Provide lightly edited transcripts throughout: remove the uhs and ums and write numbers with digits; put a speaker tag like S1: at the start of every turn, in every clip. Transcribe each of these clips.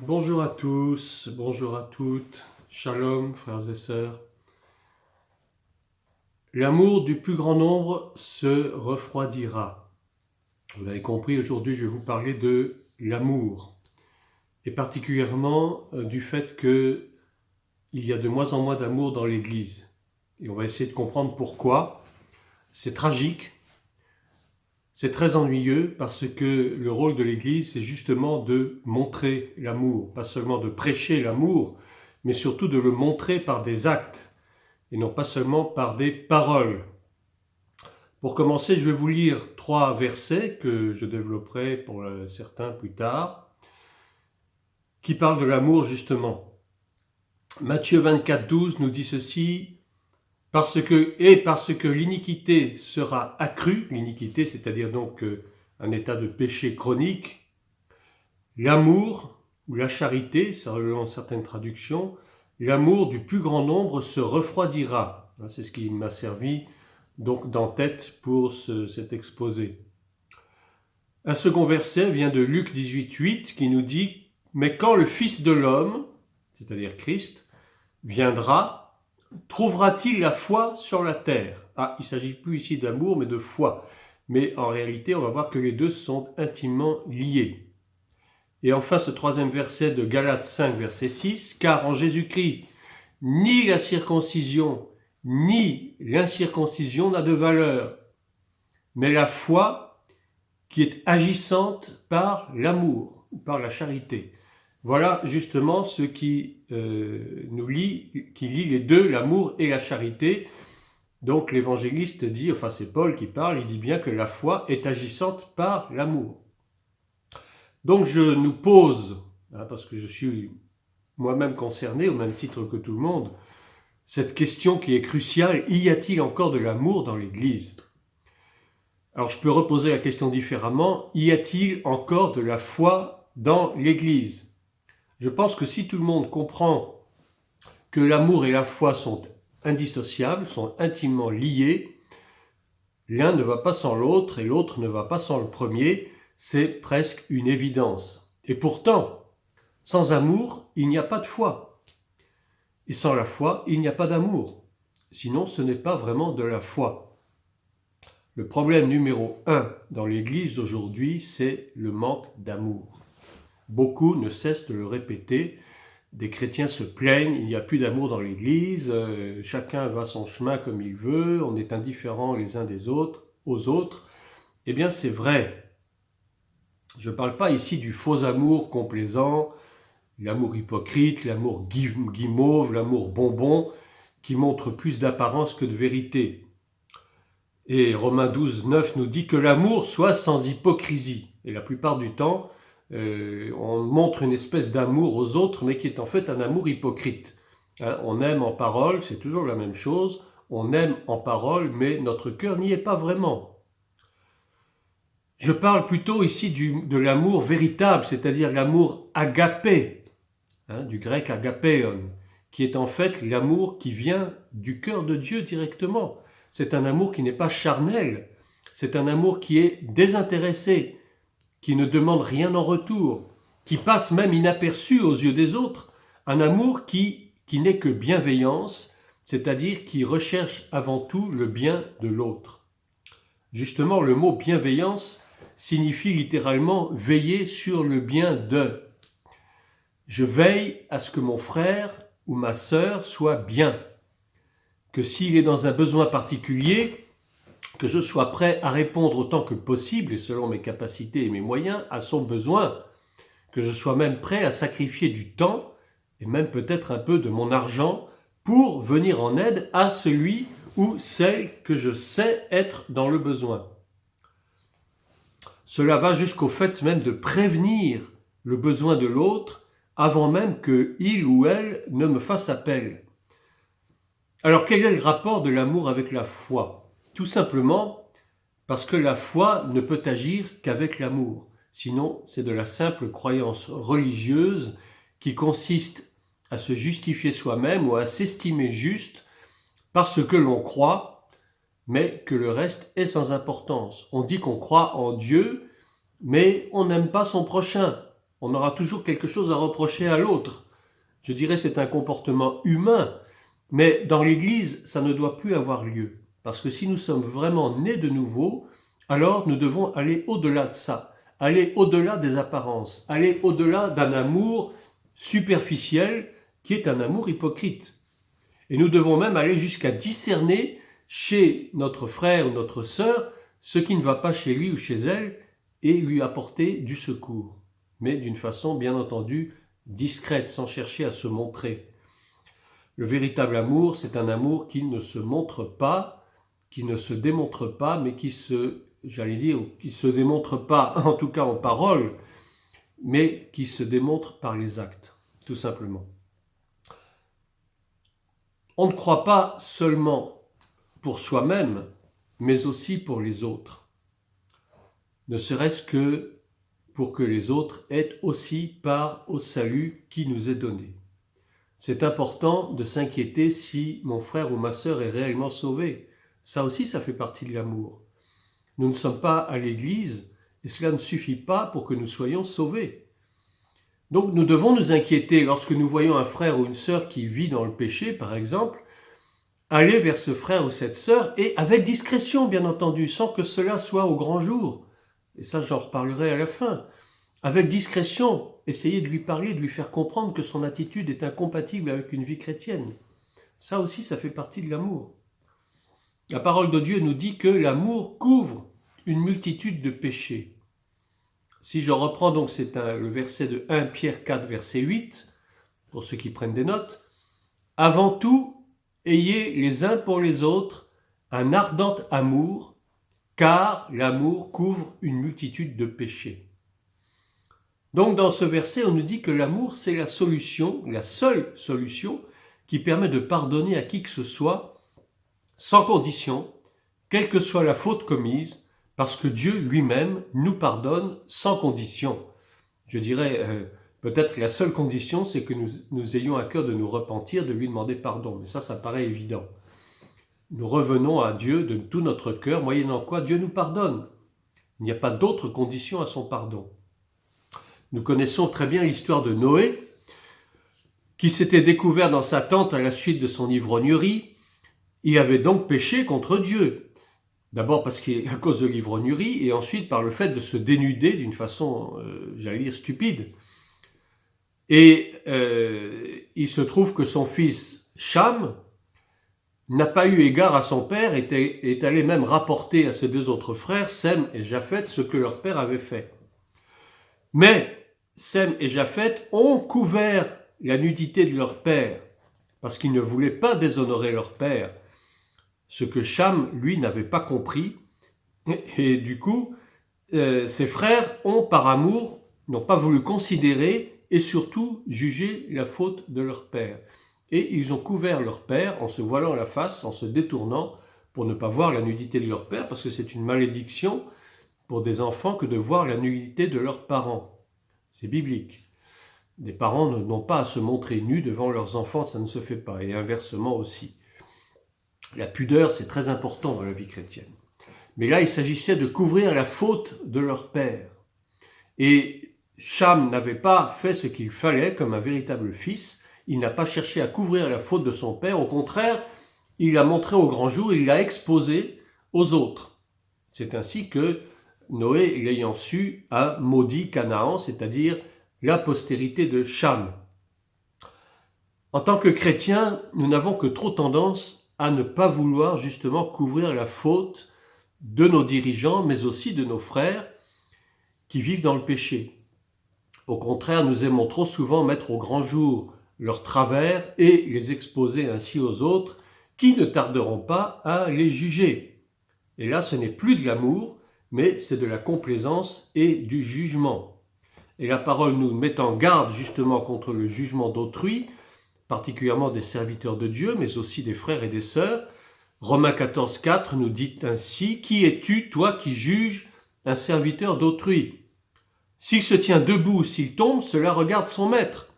S1: Bonjour à tous, bonjour à toutes, shalom frères et sœurs. L'amour du plus grand nombre se refroidira. Vous l'avez compris, aujourd'hui je vais vous parler de l'amour, et particulièrement du fait qu'il y a de moins en moins d'amour dans l'Église. Et on va essayer de comprendre pourquoi. C'est tragique, c'est très ennuyeux parce que le rôle de l'Église, c'est justement de montrer l'amour, pas seulement de prêcher l'amour, mais surtout de le montrer par des actes et non pas seulement par des paroles. Pour commencer, je vais vous lire 3 versets que je développerai pour certains plus tard, qui parlent de l'amour justement. Matthieu 24, 12 nous dit ceci: parce que l'iniquité sera accrue, l'iniquité c'est-à-dire donc un état de péché chronique, l'amour ou la charité, selon certaines traductions, l'amour du plus grand nombre se refroidira. C'est ce qui m'a servi donc d'en-tête pour cet exposé. Un second verset vient de Luc 18, 8 qui nous dit: mais quand le Fils de l'homme, c'est-à-dire Christ, viendra, trouvera-t-il la foi sur la terre? Il ne s'agit plus ici d'amour mais de foi. Mais en réalité, on va voir que les deux sont intimement liés. Et enfin, ce troisième verset de Galates 5, verset 6, car en Jésus-Christ, ni la circoncision, ni l'incirconcision n'a de valeur, mais la foi qui est agissante par l'amour, ou par la charité. Voilà justement ce qui nous lie, qui lie les deux, l'amour et la charité. Donc l'évangéliste dit, enfin c'est Paul qui parle, il dit bien que la foi est agissante par l'amour. Donc je nous pose, parce que je suis moi-même concerné, au même titre que tout le monde, cette question qui est cruciale: y a-t-il encore de l'amour dans l'Église? Alors je peux reposer la question différemment: y a-t-il encore de la foi dans l'Église? Je pense que si tout le monde comprend que l'amour et la foi sont indissociables, sont intimement liés, l'un ne va pas sans l'autre et l'autre ne va pas sans le premier, c'est presque une évidence. Et pourtant, sans amour, il n'y a pas de foi. Et sans la foi, il n'y a pas d'amour. Sinon, ce n'est pas vraiment de la foi. Le problème numéro 1 dans l'Église d'aujourd'hui, c'est le manque d'amour. Beaucoup ne cessent de le répéter. Des chrétiens se plaignent, il n'y a plus d'amour dans l'Église, chacun va son chemin comme il veut, on est indifférents les uns aux autres. Eh bien, c'est vrai. Je ne parle pas ici du faux amour complaisant, l'amour hypocrite, l'amour guimauve, l'amour bonbon, qui montre plus d'apparence que de vérité. Et Romains 12, 9 nous dit que l'amour soit sans hypocrisie. Et la plupart du temps, on montre une espèce d'amour aux autres, mais qui est en fait un amour hypocrite. On aime en parole, c'est toujours la même chose, on aime en parole, mais notre cœur n'y est pas vraiment. Je parle plutôt ici de l'amour véritable, c'est-à-dire l'amour agapé, du grec agapéon, qui est en fait l'amour qui vient du cœur de Dieu directement. C'est un amour qui n'est pas charnel, c'est un amour qui est désintéressé, qui ne demande rien en retour, qui passe même inaperçu aux yeux des autres, un amour qui n'est que bienveillance, c'est-à-dire qui recherche avant tout le bien de l'autre. Justement, le mot bienveillance signifie littéralement veiller sur le bien de. Je veille à ce que mon frère ou ma sœur soit bien, que s'il est dans un besoin particulier, que je sois prêt à répondre autant que possible et selon mes capacités et mes moyens à son besoin, que je sois même prêt à sacrifier du temps et même peut-être un peu de mon argent pour venir en aide à celui ou celle que je sais être dans le besoin. Cela va jusqu'au fait même de prévenir le besoin de l'autre avant même qu'il ou elle ne me fasse appel. Alors quel est le rapport de l'amour avec la foi? Tout simplement parce que la foi ne peut agir qu'avec l'amour. Sinon, c'est de la simple croyance religieuse qui consiste à se justifier soi-même ou à s'estimer juste parce que l'on croit, mais que le reste est sans importance. On dit qu'on croit en Dieu, mais on n'aime pas son prochain. on aura toujours quelque chose à reprocher à l'autre. Je dirais c'est un comportement humain, mais dans l'Église, ça ne doit plus avoir lieu. Parce que si nous sommes vraiment nés de nouveau, alors nous devons aller au-delà de ça, aller au-delà des apparences, aller au-delà d'un amour superficiel qui est un amour hypocrite. Et nous devons même aller jusqu'à discerner chez notre frère ou notre sœur ce qui ne va pas chez lui ou chez elle et lui apporter du secours, mais d'une façon bien entendu discrète, sans chercher à se montrer. Le véritable amour, c'est un amour qui ne se montre pas, qui ne se démontre pas, mais qui se démontre pas, en tout cas en parole, mais qui se démontre par les actes, tout simplement. On ne croit pas seulement pour soi-même, mais aussi pour les autres. Ne serait-ce que pour que les autres aient aussi part au salut qui nous est donné. C'est important de s'inquiéter si mon frère ou ma sœur est réellement sauvé. Ça aussi, ça fait partie de l'amour. Nous ne sommes pas à l'église et cela ne suffit pas pour que nous soyons sauvés. Donc nous devons nous inquiéter lorsque nous voyons un frère ou une sœur qui vit dans le péché, par exemple, aller vers ce frère ou cette sœur et avec discrétion, bien entendu, sans que cela soit au grand jour. Et ça, j'en reparlerai à la fin. Avec discrétion, essayer de lui parler, de lui faire comprendre que son attitude est incompatible avec une vie chrétienne. Ça aussi, ça fait partie de l'amour. La parole de Dieu nous dit que l'amour couvre une multitude de péchés. Si je reprends donc, le verset de 1 Pierre 4, verset 8, pour ceux qui prennent des notes, « Avant tout, ayez les uns pour les autres un ardent amour, car l'amour couvre une multitude de péchés. » Donc dans ce verset, on nous dit que l'amour, c'est la solution, la seule solution qui permet de pardonner à qui que ce soit, sans condition, quelle que soit la faute commise, parce que Dieu lui-même nous pardonne sans condition. Je dirais, peut-être la seule condition, c'est que nous ayons à cœur de nous repentir, de lui demander pardon. Mais ça paraît évident. Nous revenons à Dieu de tout notre cœur, moyennant quoi Dieu nous pardonne. Il n'y a pas d'autre condition à son pardon. Nous connaissons très bien l'histoire de Noé, qui s'était découvert dans sa tente à la suite de son ivrognerie. Il avait donc péché contre Dieu. D'abord parce qu'à cause de l'ivrognerie, et ensuite par le fait de se dénuder d'une façon, stupide. Et il se trouve que son fils Cham n'a pas eu égard à son père, est allé même rapporter à ses deux autres frères, Sem et Japheth, ce que leur père avait fait. Mais Sem et Japheth ont couvert la nudité de leur père, parce qu'ils ne voulaient pas déshonorer leur père, ce que Cham, lui, n'avait pas compris. Et du coup, ses frères ont, par amour, n'ont pas voulu considérer et surtout juger la faute de leur père. Et ils ont couvert leur père en se voilant la face, en se détournant pour ne pas voir la nudité de leur père, parce que c'est une malédiction pour des enfants que de voir la nudité de leurs parents. C'est biblique. Des parents n'ont pas à se montrer nus devant leurs enfants, ça ne se fait pas, et inversement aussi. La pudeur, c'est très important dans la vie chrétienne. Mais là, il s'agissait de couvrir la faute de leur père. Et Cham n'avait pas fait ce qu'il fallait comme un véritable fils. Il n'a pas cherché à couvrir la faute de son père. Au contraire, il l'a montré au grand jour, il l'a exposé aux autres. C'est ainsi que Noé, l'ayant su, a maudit Canaan, c'est-à-dire la postérité de Cham. En tant que chrétiens, nous n'avons que trop tendance à ne pas vouloir justement couvrir la faute de nos dirigeants, mais aussi de nos frères qui vivent dans le péché. Au contraire, nous aimons trop souvent mettre au grand jour leurs travers et les exposer ainsi aux autres qui ne tarderont pas à les juger. Et là, ce n'est plus de l'amour, mais c'est de la complaisance et du jugement. Et la parole nous met en garde justement contre le jugement d'autrui, particulièrement des serviteurs de Dieu, mais aussi des frères et des sœurs. Romains 14, 4 nous dit ainsi « Qui es-tu, toi qui juges un serviteur d'autrui ? S'il se tient debout ou s'il tombe, cela regarde son maître.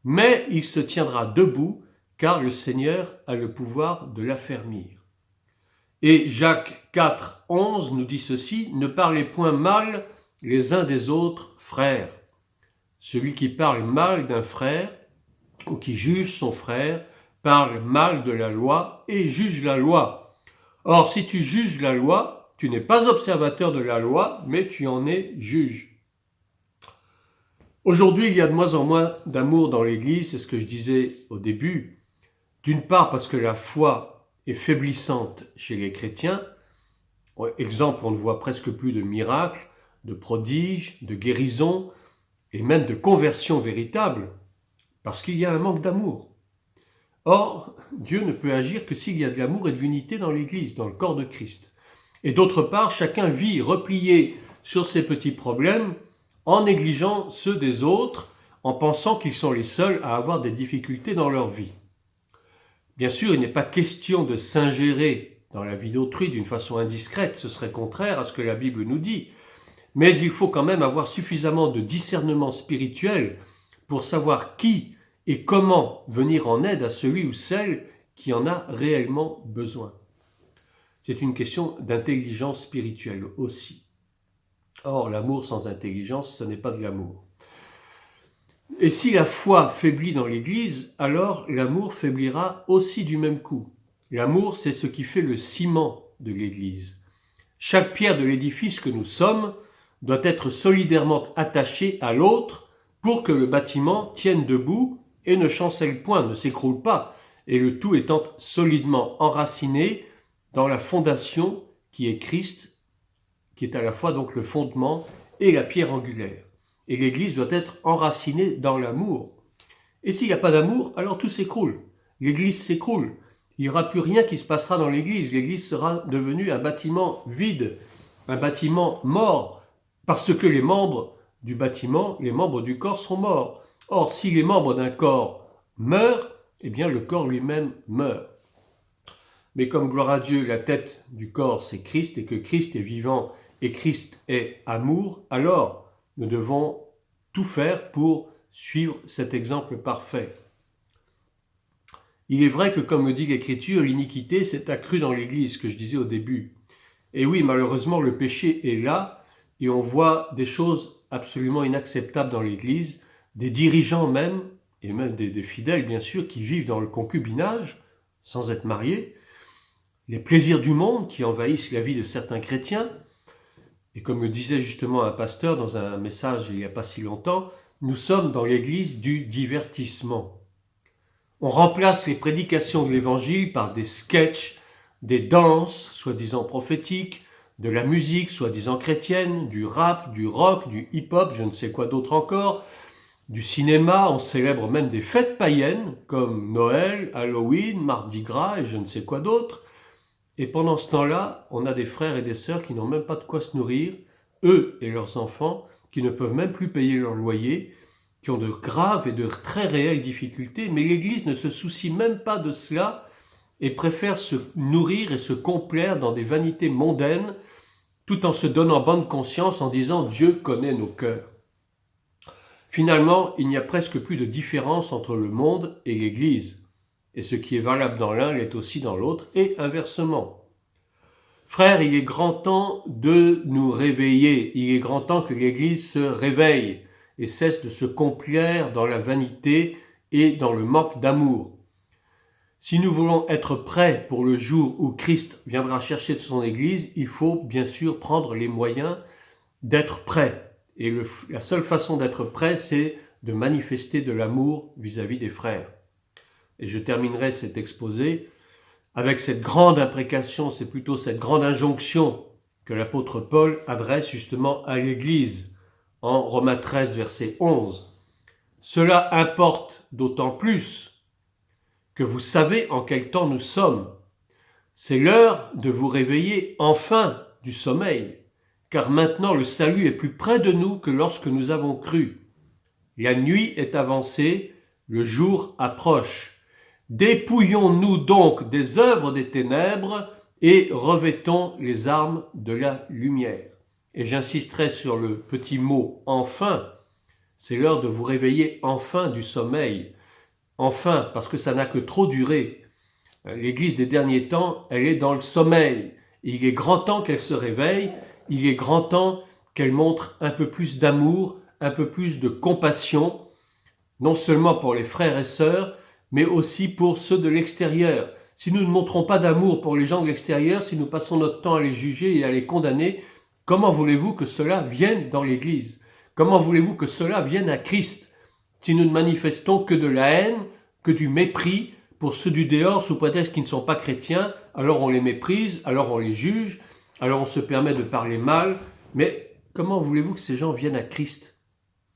S1: Mais il se tiendra debout, car le Seigneur a le pouvoir de l'affermir. » Et Jacques 4, 11 nous dit ceci « Ne parlez point mal les uns des autres, frères. Celui qui parle mal d'un frère ou qui juge son frère parle mal de la loi et juge la loi. Or, si tu juges la loi, tu n'es pas observateur de la loi, mais tu en es juge. Aujourd'hui, il y a de moins en moins d'amour dans l'Église, c'est ce que je disais au début. D'une part parce que la foi est faiblissante chez les chrétiens. Exemple, on ne voit presque plus de miracles, de prodiges, de guérisons et même de conversions véritables, parce qu'il y a un manque d'amour. Or, Dieu ne peut agir que s'il y a de l'amour et de l'unité dans l'Église, dans le corps de Christ. Et d'autre part, chacun vit replié sur ses petits problèmes en négligeant ceux des autres, en pensant qu'ils sont les seuls à avoir des difficultés dans leur vie. Bien sûr, il n'est pas question de s'ingérer dans la vie d'autrui d'une façon indiscrète, ce serait contraire à ce que la Bible nous dit, mais il faut quand même avoir suffisamment de discernement spirituel pour savoir qui et comment venir en aide à celui ou celle qui en a réellement besoin. C'est une question d'intelligence spirituelle aussi. Or, l'amour sans intelligence, ce n'est pas de l'amour. Et si la foi faiblit dans l'Église, alors l'amour faiblira aussi du même coup. L'amour, c'est ce qui fait le ciment de l'Église. Chaque pierre de l'édifice que nous sommes doit être solidairement attachée à l'autre pour que le bâtiment tienne debout et ne chancelle point, ne s'écroule pas, et le tout étant solidement enraciné dans la fondation qui est Christ, qui est à la fois donc le fondement et la pierre angulaire. Et l'Église doit être enracinée dans l'amour. Et s'il n'y a pas d'amour, alors tout s'écroule. L'Église s'écroule. Il n'y aura plus rien qui se passera dans l'Église. L'Église sera devenue un bâtiment vide, un bâtiment mort, parce que les membres du bâtiment, les membres du corps sont morts. Or, si les membres d'un corps meurent, eh bien le corps lui-même meurt. Mais comme gloire à Dieu, la tête du corps c'est Christ, et que Christ est vivant et Christ est amour, alors nous devons tout faire pour suivre cet exemple parfait. Il est vrai que, comme le dit l'Écriture, l'iniquité s'est accrue dans l'Église, que je disais au début. Et oui, malheureusement, le péché est là, et on voit des choses absolument inacceptables dans l'Église, des dirigeants même, et même des fidèles bien sûr, qui vivent dans le concubinage, sans être mariés, les plaisirs du monde qui envahissent la vie de certains chrétiens. Et comme le disait justement un pasteur dans un message il n'y a pas si longtemps, nous sommes dans l'église du divertissement. On remplace les prédications de l'évangile par des sketchs, des danses soi-disant prophétiques, de la musique soi-disant chrétienne, du rap, du rock, du hip-hop, je ne sais quoi d'autre encore, du cinéma, on célèbre même des fêtes païennes comme Noël, Halloween, Mardi Gras et je ne sais quoi d'autre. Et pendant ce temps-là, on a des frères et des sœurs qui n'ont même pas de quoi se nourrir, eux et leurs enfants, qui ne peuvent même plus payer leur loyer, qui ont de graves et de très réelles difficultés, mais l'Église ne se soucie même pas de cela et préfère se nourrir et se complaire dans des vanités mondaines, tout en se donnant bonne conscience en disant « Dieu connaît nos cœurs ». Finalement, il n'y a presque plus de différence entre le monde et l'Église. Et ce qui est valable dans l'un l'est aussi dans l'autre, et inversement. Frères, il est grand temps de nous réveiller, il est grand temps que l'Église se réveille et cesse de se complaire dans la vanité et dans le manque d'amour. Si nous voulons être prêts pour le jour où Christ viendra chercher de son Église, il faut bien sûr prendre les moyens d'être prêts. Et la seule façon d'être prêt, c'est de manifester de l'amour vis-à-vis des frères. Et je terminerai cet exposé avec cette grande imprécation, c'est plutôt cette grande injonction que l'apôtre Paul adresse justement à l'Église en Romains 13, verset 11. Cela importe d'autant plus que vous savez en quel temps nous sommes. C'est l'heure de vous réveiller enfin du sommeil, car maintenant le salut est plus près de nous que lorsque nous avons cru. La nuit est avancée, le jour approche. Dépouillons-nous donc des œuvres des ténèbres et revêtons les armes de la lumière. Et j'insisterai sur le petit mot « enfin ». C'est l'heure de vous réveiller enfin du sommeil. Enfin, parce que ça n'a que trop duré. L'Église des derniers temps, elle est dans le sommeil. Il est grand temps qu'elle se réveille, il est grand temps qu'elle montre un peu plus d'amour, un peu plus de compassion, non seulement pour les frères et sœurs, mais aussi pour ceux de l'extérieur. Si nous ne montrons pas d'amour pour les gens de l'extérieur, si nous passons notre temps à les juger et à les condamner, comment voulez-vous que cela vienne dans l'Église? Comment voulez-vous que cela vienne à Christ? Si nous ne manifestons que de la haine, que du mépris pour ceux du dehors sous prétexte qu'ils ne sont pas chrétiens, alors on les méprise, alors on les juge, alors on se permet de parler mal, mais comment voulez-vous que ces gens viennent à Christ?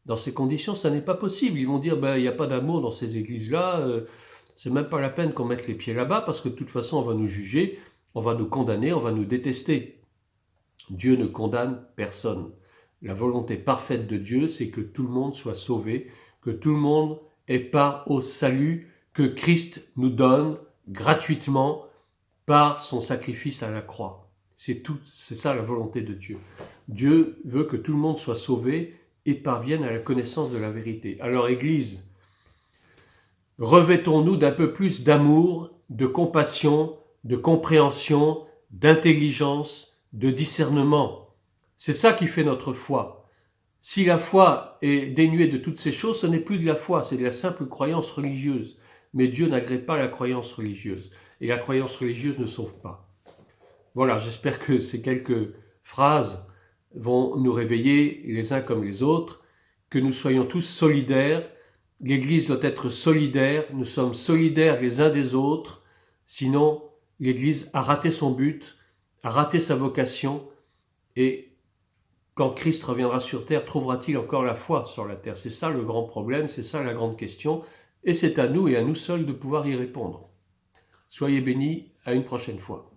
S1: Dans ces conditions, ça n'est pas possible. Ils vont dire, il n'y a pas d'amour dans ces églises-là, c'est même pas la peine qu'on mette les pieds là-bas, parce que de toute façon, on va nous juger, on va nous condamner, on va nous détester. Dieu ne condamne personne. La volonté parfaite de Dieu, c'est que tout le monde soit sauvé, que tout le monde ait part au salut que Christ nous donne gratuitement par son sacrifice à la croix. C'est ça la volonté de Dieu. Dieu veut que tout le monde soit sauvé et parvienne à la connaissance de la vérité. Alors Église, revêtons-nous d'un peu plus d'amour, de compassion, de compréhension, d'intelligence, de discernement. C'est ça qui fait notre foi. Si la foi est dénuée de toutes ces choses, ce n'est plus de la foi, c'est de la simple croyance religieuse. Mais Dieu n'agrée pas la croyance religieuse. Et la croyance religieuse ne sauve pas. Voilà, j'espère que ces quelques phrases vont nous réveiller les uns comme les autres, que nous soyons tous solidaires. L'Église doit être solidaire, nous sommes solidaires les uns des autres, sinon l'Église a raté son but, a raté sa vocation, et quand Christ reviendra sur terre, trouvera-t-il encore la foi sur la terre? C'est ça le grand problème, c'est ça la grande question, et c'est à nous et à nous seuls de pouvoir y répondre. Soyez bénis, à une prochaine fois.